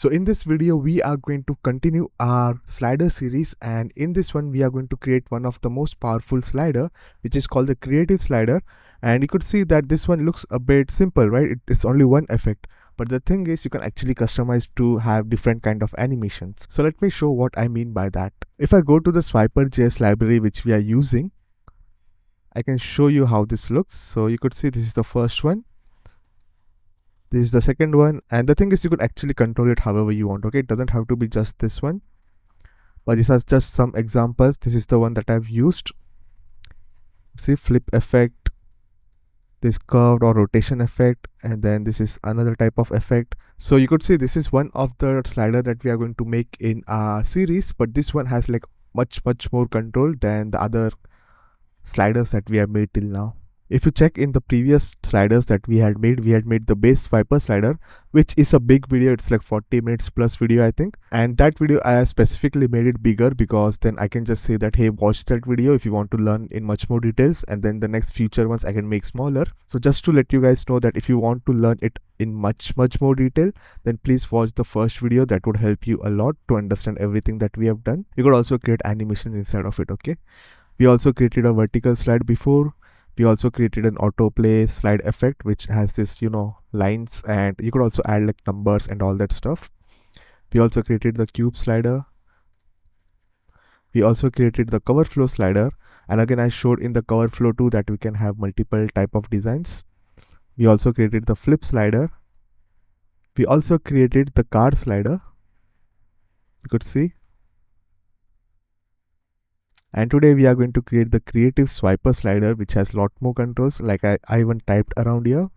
So in this video, we are going to continue our slider series, and in this one, we are going to create one of the most powerful slider, which is called the creative slider. And you could see that this one looks a bit simple, right? It's only one effect. But the thing is, you can actually customize to have different kind of animations. So let me show what I mean by that. If I go to the SwiperJS library, which we are using, I can show you how this looks. So you could see this is the first one. This is the second one, and the thing is you could actually control it however you want. Okay, it doesn't have to be just this one, but these are just some examples. This is the one that I've used. See, flip effect, this curved or rotation effect, and then this is another type of effect. So you could see this is one of the slider that we are going to make in our series, but this one has like much more control than the other sliders that we have made till now. If you check in the previous sliders that we had made the base swiper slider, which is a big video. It's like 40 minutes plus video, I think. And that video, I specifically made it bigger because then I can just say that, hey, watch that video if you want to learn in much more details. And then the next future ones I can make smaller. So just to let you guys know that if you want to learn it in much more detail, then please watch the first video. That would help you a lot to understand everything that we have done. You could also create animations inside of it, okay? We also created a vertical slide before. We also created an autoplay slide effect, which has this, lines, and you could also add like numbers and all that stuff. We also created the cube slider. We also created the cover flow slider. And again, I showed in the cover flow too that we can have multiple type of designs. We also created the flip slider. We also created the card slider. You could see. And today we are going to create the creative swiper slider, which has a lot more controls, like I even typed around here.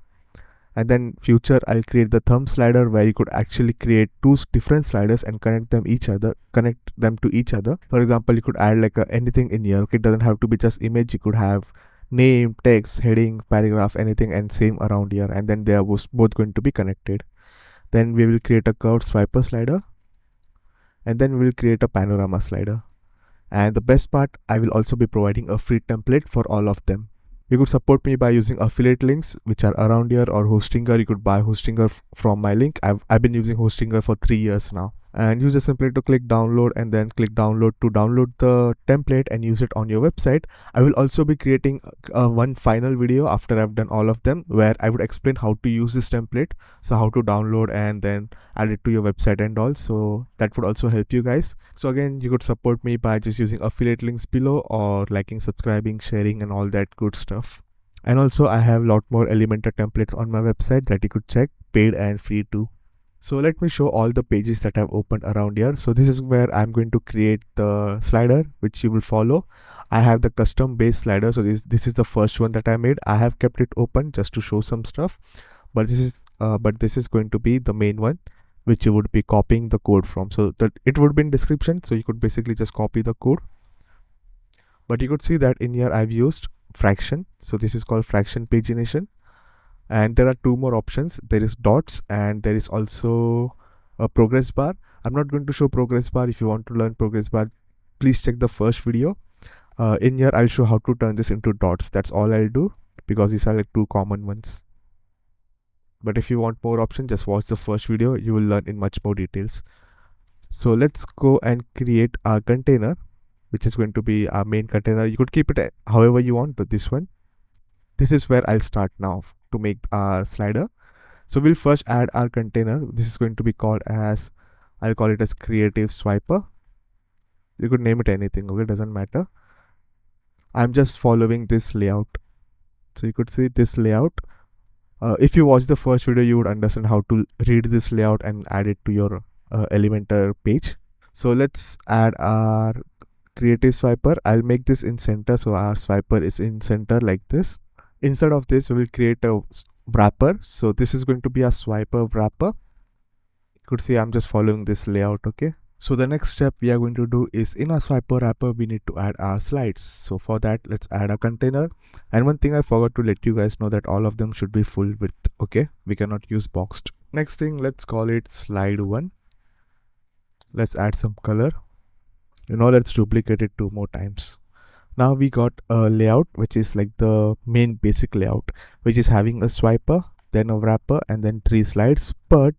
And then future, I'll create the thumb slider, where you could actually create two different sliders and connect them to each other. For example, you could add like anything in here. Okay, it doesn't have to be just image. You could have name, text, heading, paragraph, anything, and same around here. And then they are both going to be connected. Then we will create a curved swiper slider. And then we will create a panorama slider. And the best part, I will also be providing a free template for all of them. You could support me by using affiliate links, which are around here, or Hostinger. You could buy Hostinger from my link. I've been using Hostinger for 3 years now. And you just simply to click download and then click download to download the template and use it on your website. I will also be creating one final video after I've done all of them, where I would explain how to use this template, so how to download and then add it to your website and all. So that would also help you guys. So again, you could support me by just using affiliate links below, or liking, subscribing, sharing, and all that good stuff. And also I have a lot more Elementor templates on my website that you could check, paid and free too. So let me show all the pages that I've opened around here. So this is where I'm going to create the slider, which you will follow. I have the custom base slider. So this is the first one that I made. I have kept it open just to show some stuff, but this is going to be the main one, which you would be copying the code from. So that it would be in description. So you could basically just copy the code. But you could see that in here I've used fraction. So this is called fraction pagination. And there are two more options. There is dots, and there is also a progress bar. I'm not going to show progress bar. If you want to learn progress bar, please check the first video. In here, I'll show how to turn this into dots. That's all I'll do, because these are like two common ones. But if you want more options, just watch the first video. You will learn in much more details. So let's go and create our container, which is going to be our main container. You could keep it however you want, but this is where I'll start now to make our slider. So we'll first add our container. This is going to be called as, I'll call it as creative swiper. You could name it anything, okay, doesn't matter. I'm just following this layout. So you could see this layout. If you watch the first video, you would understand how to read this layout and add it to your Elementor page. So let's add our creative swiper. I'll make this in center, so our swiper is in center like this. Instead of this, we will create a wrapper. So this is going to be a swiper wrapper. You could see I'm just following this layout, okay? So the next step we are going to do is, in our swiper wrapper, we need to add our slides. So for that, let's add a container. And one thing I forgot to let you guys know, that all of them should be full width, okay? We cannot use boxed. Next thing, let's call it slide 1. Let's add some color. Let's duplicate it 2 more times. Now we got a layout, which is like the main basic layout, which is having a swiper, then a wrapper, and then 3 slides. But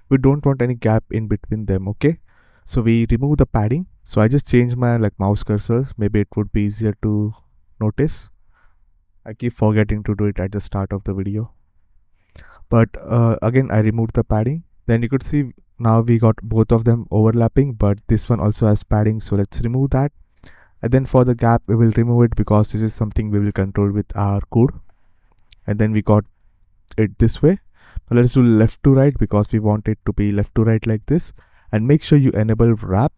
we don't want any gap in between them. Okay, so we remove the padding. So I just change my mouse cursor, maybe it would be easier to notice. I keep forgetting to do it at the start of the video, but again I removed the padding. Then you could see now we got both of them overlapping, but this one also has padding, so let's remove that. And then for the gap we will remove it because this is something we will control with our code. And then we got it this way. Now let's do left to right because we want it to be left to right like this. And make sure you enable wrap.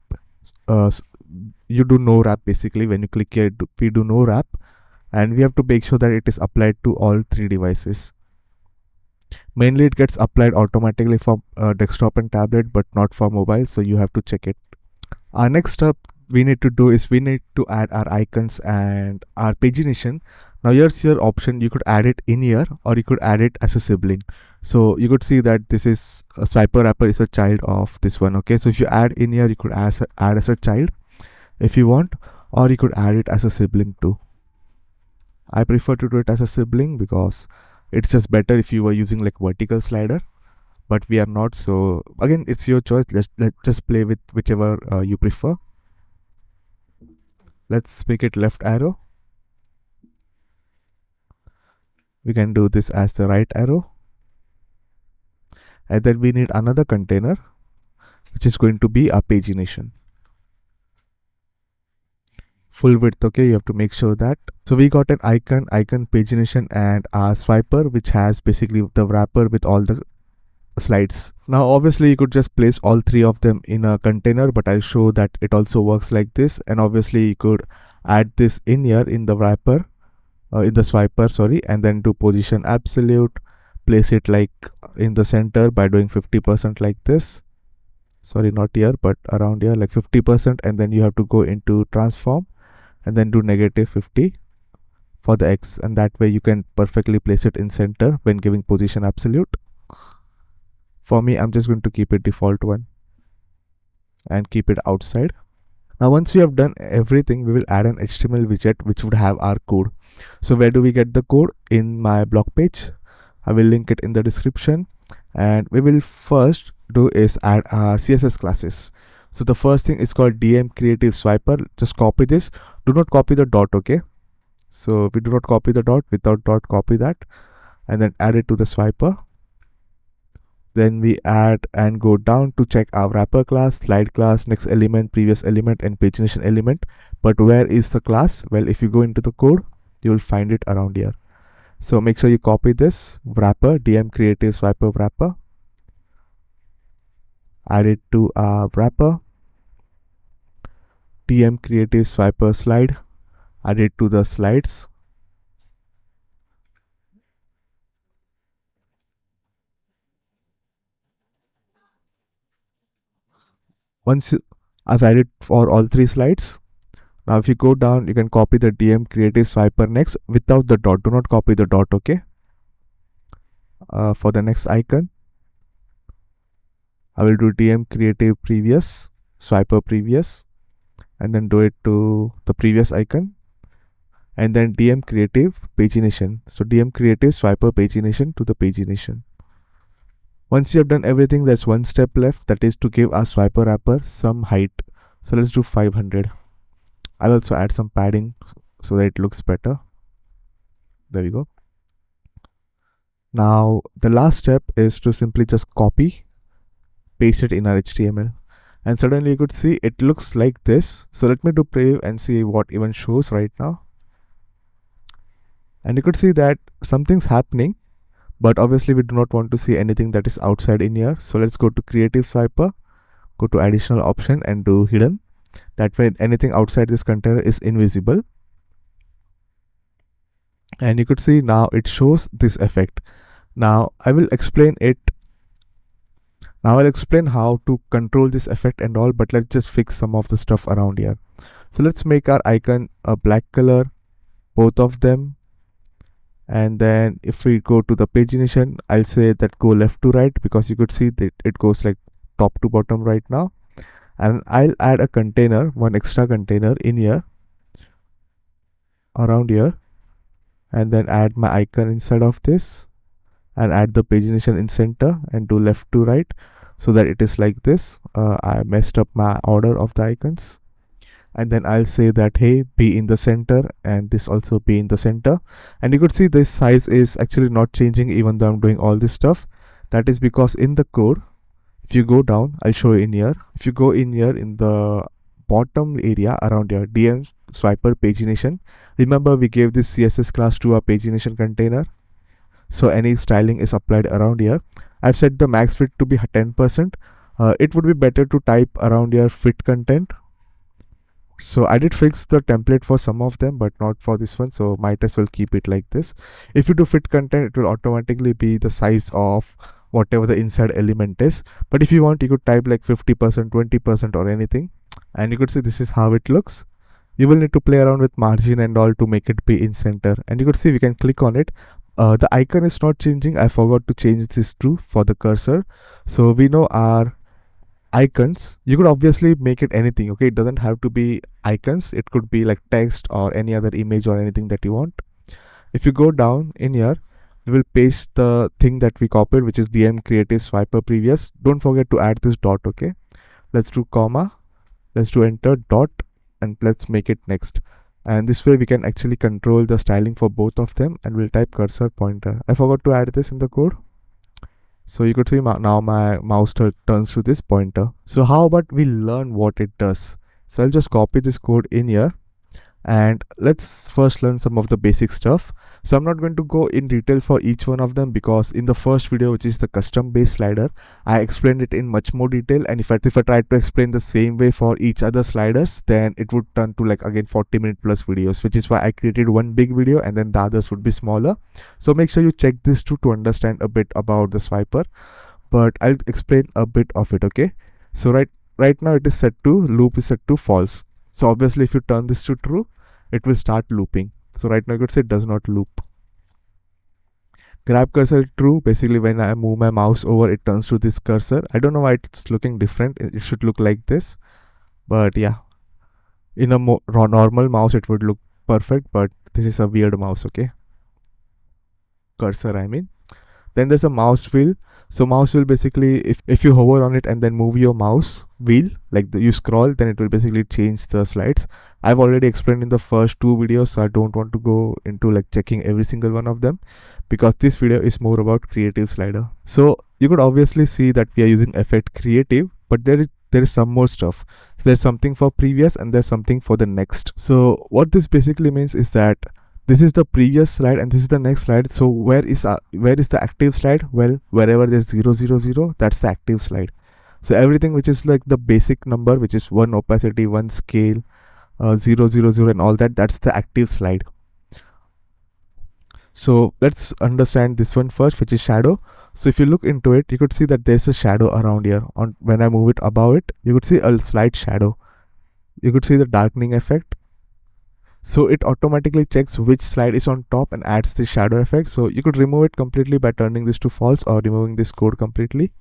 You do no wrap basically. When you click here, we do no wrap, and we have to make sure that it is applied to all three devices. Mainly it gets applied automatically for desktop and tablet, but not for mobile, so you have to check it. Our next step we need to do is we need to add our icons and our pagination. Now here's your option, you could add it in here or you could add it as a sibling. So you could see that this is a swiper wrapper is a child of this one. Okay, so if you add in here, you could add as a child if you want, or you could add it as a sibling too. I prefer to do it as a sibling because it's just better if you were using vertical slider, but we are not. So again, it's your choice. Let's just play with whichever you prefer. Let's make it left arrow. We can do this as the right arrow. And then we need another container, which is going to be a pagination. Full width, okay, you have to make sure that. So we got an icon pagination, and our swiper, which has basically the wrapper with all the slides. Now obviously you could just place all three of them in a container, but I'll show that it also works like this. And obviously you could add this in here in the wrapper, in the swiper, sorry, and then do position absolute, place it in the center by doing 50% like this. Sorry, not here, but around here, 50%, and then you have to go into transform and then do -50 for the X, and that way you can perfectly place it in center when giving position absolute. For me, I'm just going to keep it default one and keep it outside. Now once we have done everything, we will add an HTML widget which would have our code. So where do we get the code? In my blog page. I will link it in the description, and we will first do is add our CSS classes. So the first thing is called DM creative swiper. Just copy this. Do not copy the dot, okay? So we do not copy the dot. Without dot, copy that and then add it to the swiper. Then we add and go down to check our wrapper class, slide class, next element, previous element, and pagination element. But where is the class? Well, if you go into the code, you will find it around here. So make sure you copy this wrapper, DM creative swiper wrapper. Add it to our wrapper. DM creative swiper slide. Add it to the slides. Once I've added for all three slides. Now if you go down, you can copy the DM creative swiper next without the dot. Do not copy the dot, okay? For the next icon, I will do DM creative previous swiper previous, and then do it to the previous icon, and then DM creative pagination. So DM creative swiper pagination to the pagination. Once you have done everything, there's one step left, that is to give our swiper wrapper some height. So let's do 500. I'll also add some padding so that it looks better. There we go. Now the last step is to simply just copy, paste it in our HTML, and suddenly you could see it looks like this. So let me do preview and see what even shows right now. And you could see that something's happening, but obviously we do not want to see anything that is outside in here. So let's go to creative swiper, go to additional option and do hidden. That way anything outside this container is invisible. And you could see now it shows this effect. Now I will explain it. Now I'll explain how to control this effect and all, but let's just fix some of the stuff around here. So let's make our icon a black color, both of them. And then if we go to the pagination, I'll say that go left to right, because you could see that it goes top to bottom right now. And I'll add a container, one extra container in here, around here, and then add my icon inside of this and add the pagination in center and do left to right. so that it is like this. I messed up my order of the icons. And then I'll say that, hey, be in the center, and this also be in the center. And you could see this size is actually not changing even though I'm doing all this stuff. That is because in the code, if you go down, I'll show you in here. If you go in here in the bottom area around here, DM swiper pagination, remember we gave this CSS class to our pagination container. So any styling is applied around here. I've set the max fit to be 10%. It would be better to type around here fit content. So I did fix the template for some of them, but not for this one. So might as well keep it like this. If you do fit content, it will automatically be the size of whatever the inside element is. But if you want, you could type like 50%, 20% or anything. And you could see this is how it looks. You will need to play around with margin and all to make it be in center. And you could see we can click on it. The icon is not changing. I forgot to change this to for the cursor. So we know our icons, you could obviously make it anything. Okay, it doesn't have to be icons. It could be like text or any other image or anything that you want. If you go down in here, we will paste the thing that we copied, which is DM creative swiper previous. Don't forget to add this dot. Okay, let's do comma, let's do enter dot, and let's make it next. And this way we can actually control the styling for both of them. And we'll type cursor pointer. I forgot to add this in the code. So you could see now my mouse turns to this pointer. So how about we learn what it does? So I'll just copy this code in here, and let's first learn some of the basic stuff. So I'm not going to go in detail for each one of them, because in the first video, which is the custom base slider, I explained it in much more detail. And if I tried to explain the same way for each other sliders, then it would turn to like again 40-minute plus videos, which is why I created one big video and then the others would be smaller. So make sure you check this too to understand a bit about the swiper, but I'll explain a bit of it. Okay, so right now it is set to loop is set to false. So obviously if you turn this to true, it will start looping. So right now you could say it does not loop. Grab cursor true. Basically when I move my mouse over, it turns to this cursor. I don't know why it's looking different. It should look like this, but yeah, in a normal mouse it would look perfect, but this is a weird mouse. Okay, cursor I mean. Then there's a mouse wheel. So mouse wheel, basically if you hover on it and then move your mouse wheel, like you scroll, then it will basically change the slides. I've already explained in the first two videos, so I don't want to go into like checking every single one of them, because this video is more about creative slider. So you could obviously see that we are using effect creative, but there is some more stuff. So there's something for previous and there's something for the next. So what this basically means is that this is the previous slide and this is the next slide. So where is the active slide? Well, wherever there's 0, 0, 0, that's the active slide. So everything which is like the basic number, which is 1 opacity, 1 scale, 0, 0, 0 and all that, that's the active slide. So let's understand this one first, which is shadow. So if you look into it, you could see that there's a shadow around here. When I move it above it, you could see a slight shadow. You could see the darkening effect. So it automatically checks which slide is on top and adds the shadow effect. So you could remove it completely by turning this to false or removing this code completely.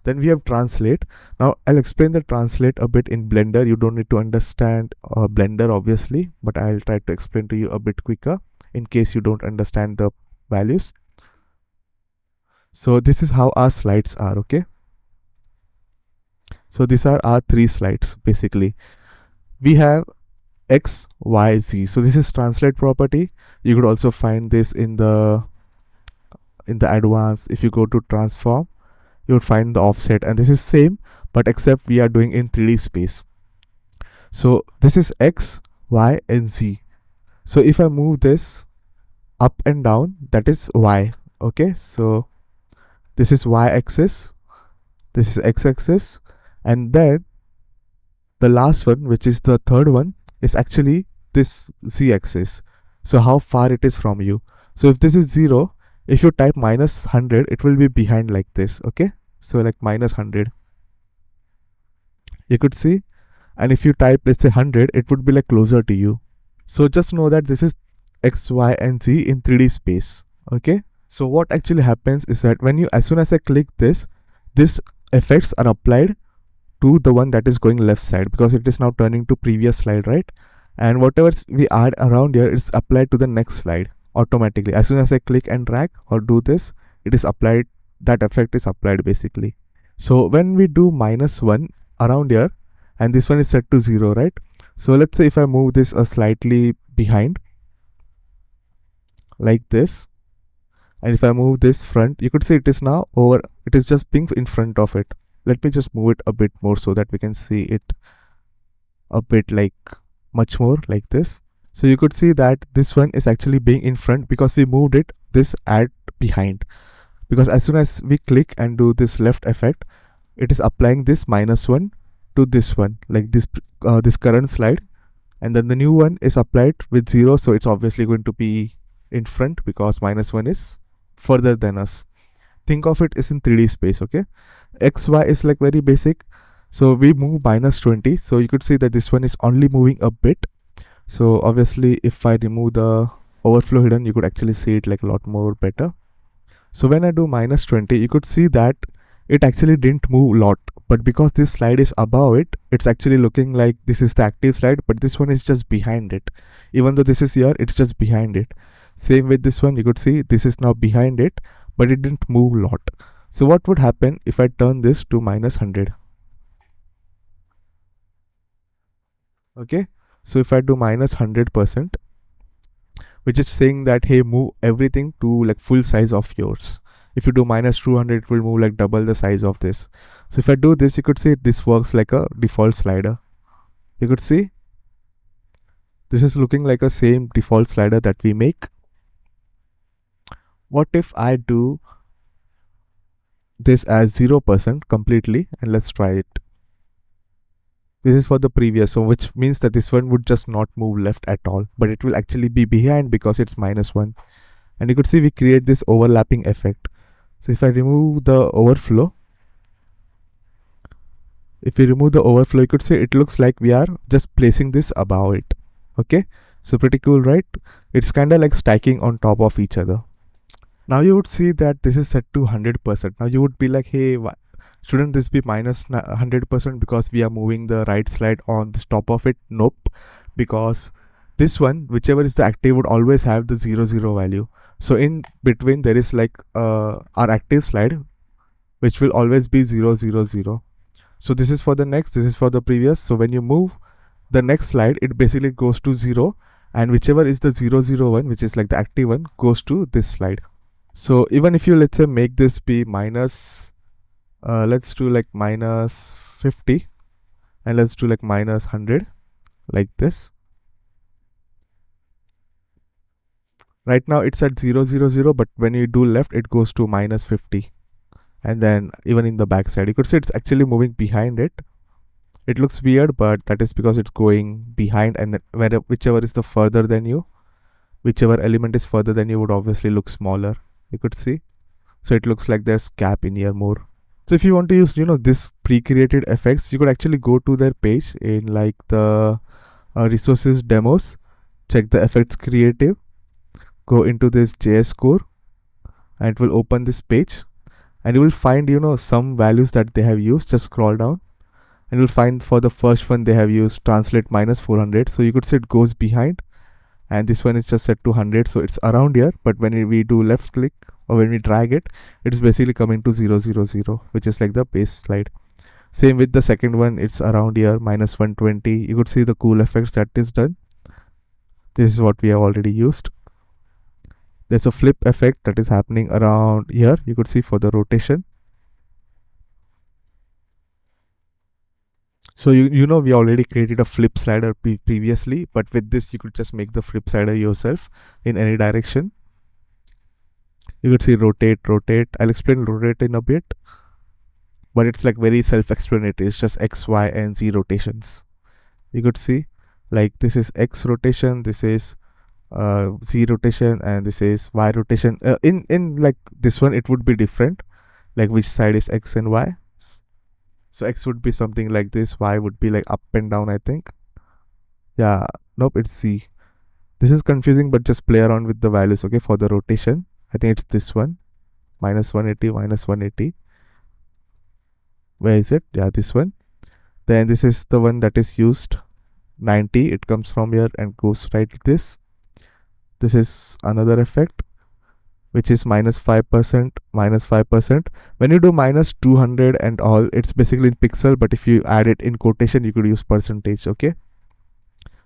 Then we have translate. Now I'll explain the translate a bit in Blender. You don't need to understand Blender obviously, but I'll try to explain to you a bit quicker in case you don't understand the values. So this is how our slides are. Okay, so these are our 3 slides. Basically we have X, Y, Z. So this is translate property. You could also find this in the advanced. If you go to transform, you would find the offset, and this is same, but except we are doing in 3D space. So this is X, Y and Z. So if I move this up and down, that is Y. Okay, so this is Y axis, this is X axis, and then the last one, which is the third one, is actually this Z axis. So how far it is from you. So if this is 0, if you type -100, it will be behind like this. Okay, so like -100, you could see. And if you type, let's say 100, it would be like closer to you. So just know that this is X, Y and Z in 3D space. Okay, so what actually happens is that as soon as I click this, these effects are applied to the one that is going left side, because it is now turning to previous slide, right? And whatever we add around here is applied to the next slide automatically. As soon as I click and drag or do this, it is applied, that effect is applied basically. So when we do -1 around here, and this one is set to 0, right? So let's say if I move this slightly behind, like this, and if I move this front, you could see it is now over, it is just being in front of it. Let me just move it a bit more so that we can see it a bit like much more like this. So you could see that this one is actually being in front because we moved it this at behind, because as soon as we click and do this left effect, it is applying this -1 to this one, like this current slide, and then the new one is applied with 0, so it's obviously going to be in front because -1 is further than us. Think of it as in 3D space, okay? XY is like very basic. So we move -20, so you could see that this one is only moving a bit. So obviously if I remove the overflow hidden, you could actually see it like a lot more better. So when I do -20, you could see that it actually didn't move a lot, but because this slide is above it, it's actually looking like this is the active slide, but this one is just behind it. Even though this is here, it's just behind it. Same with this one, you could see this is now behind it, but it didn't move a lot. So what would happen if I turn this to -100? Okay, so if I do -100%, which is saying that, hey, move everything to like full size of yours. If you do -200, it will move like double the size of this. So if I do this, you could see this works like a default slider. You could see this is looking like a same default slider that we make. What if I do this as 0% completely, and let's try it. This is for the previous, so which means that this one would just not move left at all, but it will actually be behind because it's -1. And you could see we create this overlapping effect. So if I remove the overflow, you could see it looks like we are just placing this above it. Okay, so pretty cool, right? It's kind of like stacking on top of each other. Now you would see that this is set to 100%. Now you would be like, hey, shouldn't this be -100% because we are moving the right slide on the top of it? Nope, because this one, whichever is the active, would always have the 0 value. So in between there is like our active slide, which will always be 0 0 0. So this is for the next, this is for the previous. So when you move the next slide, it basically goes to 0, and whichever is the 0 0 one, which is like the active one, goes to this slide. So even if you, let's say, make this be let's do like -50, and let's do like -100, like this. Right now it's at 0 0 0, but when you do left, it goes to -50. And then even in the back side, you could see it's actually moving behind it. It looks weird, but that is because it's going behind, and then whichever is the further than you, whichever element is further than you would obviously look smaller. You could see. So it looks like there's gap in here more. So if you want to use, this pre-created effects, you could actually go to their page in like the resources demos, check the effects creative, go into this JS core, and it will open this page, and you will find, some values that they have used. Just scroll down, and you'll find for the first one they have used translate -400. So you could see it goes behind, and this one is just set to 100, so it's around here. But when we do left click, or when we drag it, it's basically coming to 0 0 0, which is like the base slide. Same with the second one, it's around here, -120. You could see the cool effects that is done. This is what we have already used. There's a flip effect that is happening around here. You could see for the rotation. So we already created a flip slider previously, but with this you could just make the flip slider yourself in any direction. You could see rotate. I'll explain rotate in a bit, but it's like very self-explanatory. It's just X, Y, and Z rotations. You could see like this is X rotation, this is Z rotation, and this is Y rotation. In like this one, it would be different, like which side is X and Y. So X would be something like this, Y would be like up and down, I think. Yeah, nope, it's Z. This is confusing, but just play around with the values, okay, for the rotation. I think it's this one, -180, -180. Where is it? Yeah, this one. Then this is the one that is used, 90. It comes from here and goes right like this. This is another effect. which is -5%, -5%. When you do -200 and all, it's basically in pixel, but if you add it in quotation, you could use percentage. Okay,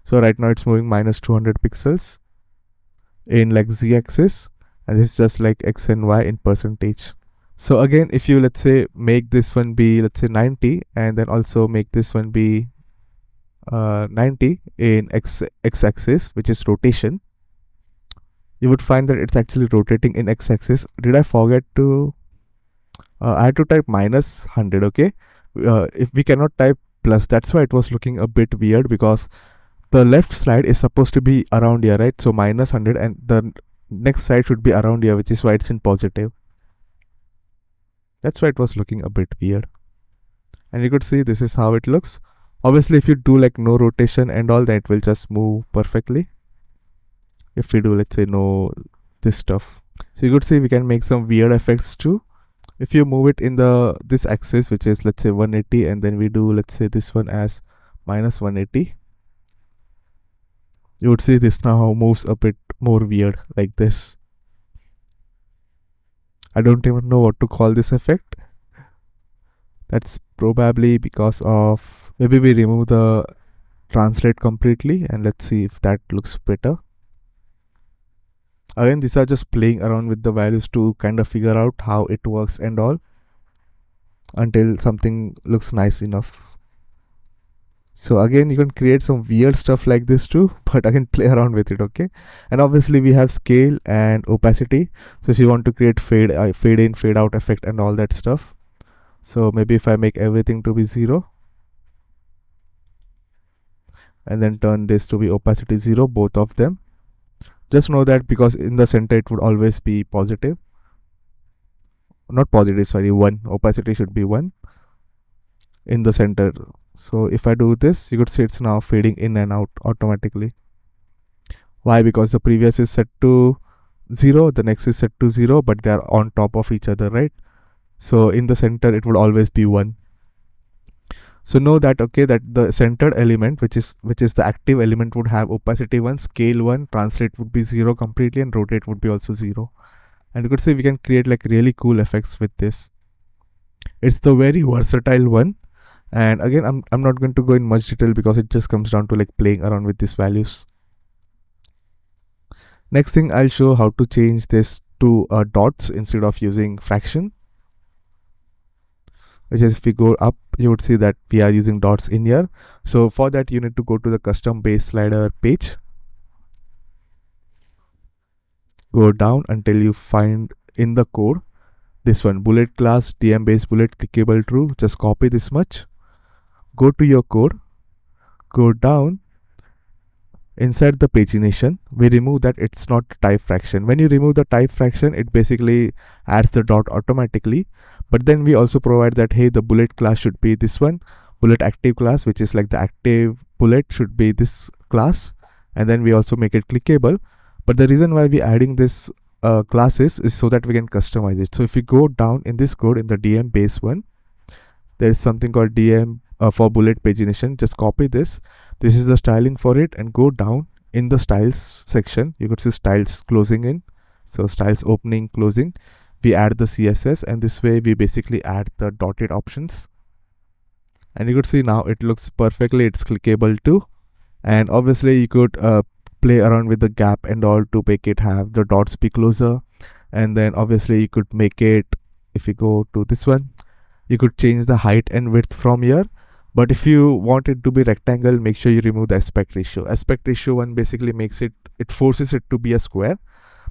so right now it's moving -200 pixels in like z-axis, and this is just like x and y in percentage. So again, if you, let's say, make this one be, let's say, 90, and then also make this one be 90 in x-axis, which is rotation, you would find that it's actually rotating in x-axis. Did I forget to I had to type -100? Okay, if we cannot type plus, that's why it was looking a bit weird, because the left slide is supposed to be around here, right? So -100, and the next side should be around here, which is why it's in positive. That's why it was looking a bit weird. And you could see this is how it looks. Obviously, if you do like no rotation and all, then it will just move perfectly. If we do, let's say, no this stuff. So you could see we can make some weird effects too. If you move it in this axis, which is, let's say, 180, and then we do, let's say, this one as -180, you would see this now moves a bit more weird like this. I don't even know what to call this effect. That's probably because of, maybe we remove the translate completely, and let's see if that looks better. Again, these are just playing around with the values to kind of figure out how it works and all, until something looks nice enough. So again, you can create some weird stuff like this too, but again, play around with it. Okay, and obviously we have scale and opacity. So if you want to create fade in, fade out effect and all that stuff, so maybe if I make everything to be 0, and then turn this to be opacity 0, both of them, just know that because in the center it would always be positive, not positive, sorry, 1. Opacity should be 1 in the center. So if I do this, you could see it's now fading in and out automatically. Why? Because the previous is set to 0, the next is set to 0, but they are on top of each other, right? So in the center it would always be 1. So know that, okay, that the centered element, which is the active element, would have opacity 1, scale 1, translate would be 0 completely, and rotate would be also 0. And you could see we can create like really cool effects with this. It's the very versatile one. And again, I'm not going to go in much detail because it just comes down to like playing around with these values. Next thing, I'll show how to change this to dots instead of using fraction. Which is, if we go up, you would see that we are using dots in here. So for that, you need to go to the custom base slider page. Go down until you find in the code this one, bullet class, DM base bullet, clickable true. Just copy this much. Go to your code, go down. Inside the pagination, we remove that it's not type fraction. When you remove the type fraction, it basically adds the dot automatically. But then we also provide that, hey, the bullet class should be this one, bullet active class, which is like the active bullet should be this class. And then we also make it clickable. But the reason why we're adding this classes is so that we can customize it. So if we go down in this code, in the DM base one, there is something called DM for bullet pagination. Just copy this. This is the styling for it, and go down in the styles section. You could see styles closing in. So styles opening, closing. We add the CSS, and this way we basically add the dotted options. And you could see now it looks perfectly. It's clickable too. And obviously you could play around with the gap and all to make it have the dots be closer. And then obviously you could make it, if you go to this one, you could change the height and width from here. But if you want it to be rectangle, make sure you remove the aspect ratio. Aspect ratio one basically makes it forces it to be a square.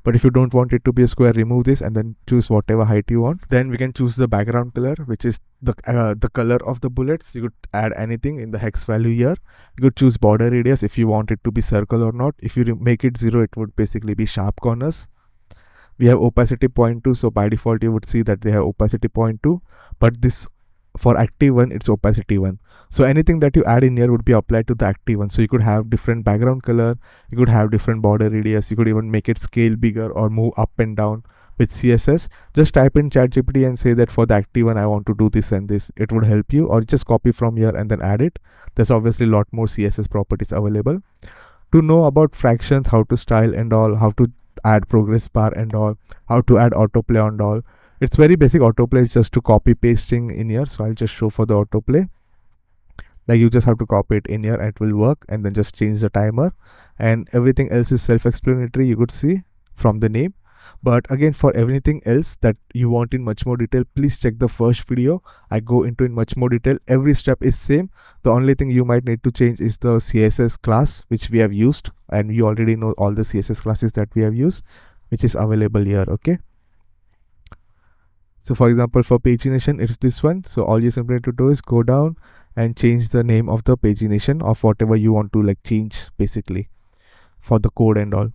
But if you don't want it to be a square, remove this and then choose whatever height you want. Then we can choose the background color, which is the color of the bullets. You could add anything in the hex value here. You could choose border radius if you want it to be circle or not. If you make it 0, it would basically be sharp corners. We have opacity 0.2, so by default you would see that they have opacity 0.2, but this for active one, it's opacity 1. So anything that you add in here would be applied to the active one. So you could have different background color, you could have different border radius, you could even make it scale bigger or move up and down with CSS. Just type in ChatGPT and say that for the active one I want to do this and this. It would help you, or just copy from here and then add it. There's obviously a lot more CSS properties available. To know about fractions, how to style and all, how to add progress bar and all, how to add autoplay and all. It's very basic. Autoplay is just to copy pasting in here, so I'll just show for the autoplay. Like you just have to copy it in here and it will work, and then just change the timer, and everything else is self-explanatory, you could see from the name. But again, for everything else that you want in much more detail, please check the first video. I go into in much more detail. Every step is same. The only thing you might need to change is the CSS class which we have used, and you already know all the CSS classes that we have used, which is available here. Okay, so for example, for pagination, it's this one. So all you simply need to do is go down and change the name of the pagination of whatever you want to like change, basically, for the code and all.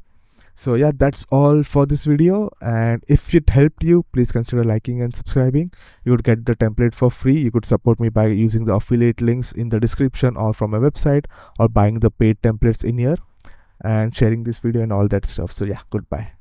So yeah, that's all for this video, and if it helped you, please consider liking and subscribing. You would get the template for free. You could support me by using the affiliate links in the description or from my website, or buying the paid templates in here and sharing this video and all that stuff. So yeah, goodbye.